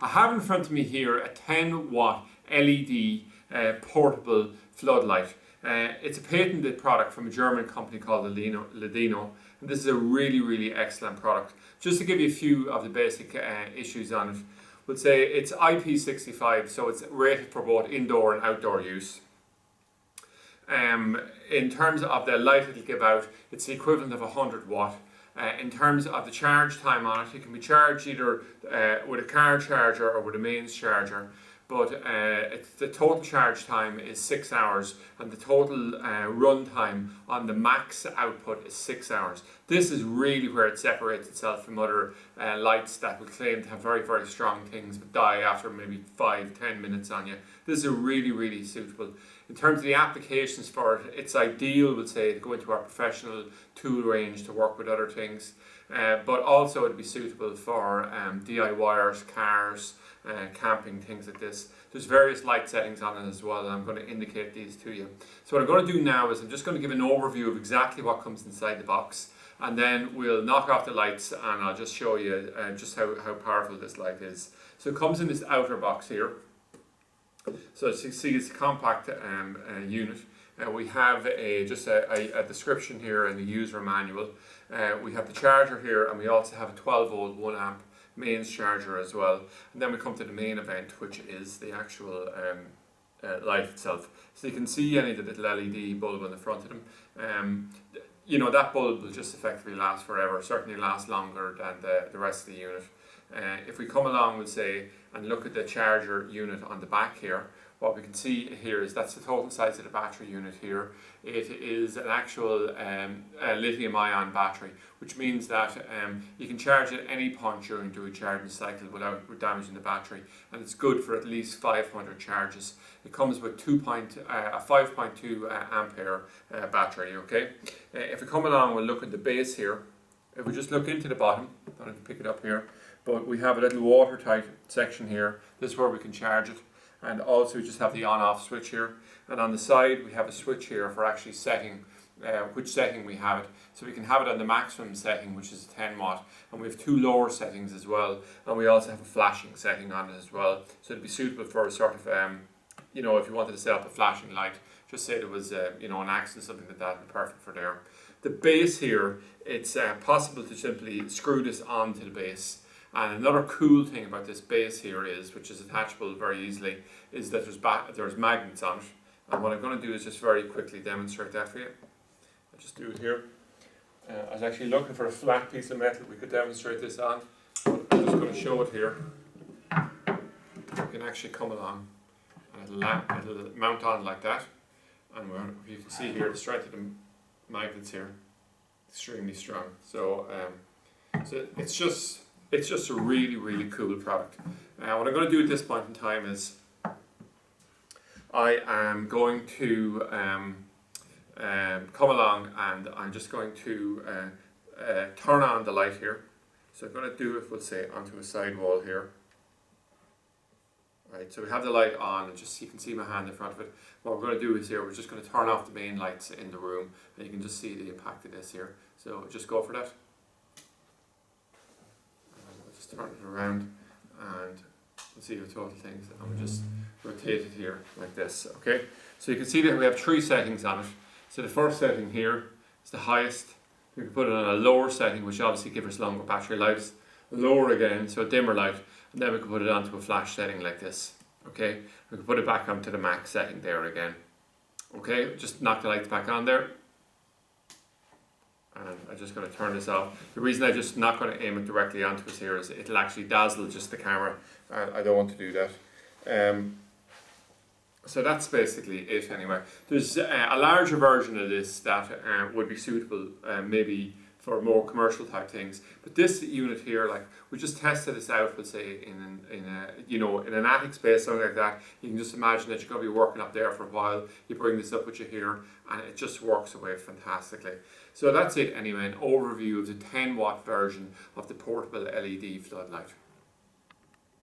I have in front of me here a 10 watt LED portable floodlight. It's a patented product from a German company called Ladino, and this is a really excellent product. Just to give you a few of the basic issues on it, we'll say it's IP65, so it's rated for both indoor and outdoor use. In terms of the light it'll give out, it's the equivalent of 100 watt. In terms of the charge time on it, it can be charged either with a car charger or with a mains charger, but the total charge time is 6 hours and the total run time on the max output is 6 hours. This is really where it separates itself from other lights that will claim to have very strong things but die after maybe 5-10 minutes on you. This is really suitable. In terms of the applications for it, it's ideal, we'll say, to go into our professional tool range to work with other things, but also it'd be suitable for DIYers, cars, camping, things like this. There's various light settings on it as well, and I'm going to indicate these to you. So what I'm going to do now is I'm just going to give an overview of exactly what comes inside the box, and then we'll knock off the lights and I'll just show you just how powerful this light is. So it comes in this outer box here. So as you see, it's a compact unit. We have just a description here and a user manual. We have the charger here, and we also have a 12 volt 1 amp mains charger as well. And then we come to the main event, which is the actual light itself. So you can see any of the little LED bulb on the front of them. You know, that bulb will just effectively last forever, certainly last longer than the rest of the unit. If we come along, we'll say, and look at the charger unit on the back here, what we can see here is that's the total size of the battery unit here. It is an actual lithium ion battery, which means that you can charge at any point during a charging cycle without damaging the battery, and it's good for at least 500 charges. It comes with a 5.2 ampere battery, okay? If we come along, we'll look at the base here. If we just look into the bottom, I don't have to pick it up here, but we have a little watertight section here. This is where we can charge it. And also we just have the on-off switch here. And on the side we have a switch here for actually setting which setting we have it. So we can have it on the maximum setting, which is 10 watt. And we have two lower settings as well. And we also have a flashing setting on it as well. So it'd be suitable for a sort of, you know, if you wanted to set up a flashing light, just say there was, you know, an accident, something like that, would be perfect for there. The base here, it's possible to simply screw this onto the base. And another cool thing about this base here is, which is attachable very easily, is that there's magnets on it. And what I'm going to do is just very quickly demonstrate that for you. I'll just do it here. I was actually looking for a flat piece of metal we could demonstrate this on. But I'm just going to show it here. You can actually come along and it'll mount on like that. And you can see here the strength of the magnets here, extremely strong. So, so it's just a really cool product. What I'm going to do at this point in time is I am going to come along and I'm just going to turn on the light here. So I'm going to do it, we'll say, onto a side wall here. Right, so we have the light on, and just you can see my hand in front of it. What we're going to do is here, we're just going to turn off the main lights in the room, and you can just see the impact of this here. So just go for that. Just turn it around and we'll see the total things, and we'll just rotate it here like this. Okay, so you can see that we have three settings on it. So the first setting here is the highest. We can put it on a lower setting, which obviously gives us longer battery lives. Lower again, so a dimmer light, and then we can put it onto a flash setting like this. Okay, we can put it back onto the max setting there again. Okay, just knock the lights back on there. And I'm just going to turn this off. The reason I'm just not going to aim it directly onto us here is it'll actually dazzle just the camera. I don't want to do that. So that's basically it anyway. There's a larger version of this that would be suitable maybe for more commercial type things. But this unit here, like, we just tested this out, let's say in an attic space, something like that. You can just imagine that you're going to be working up there for a while. You bring this up with you here, and it just works away fantastically. So that's it anyway, an overview of the 10 watt version of the portable LED floodlight.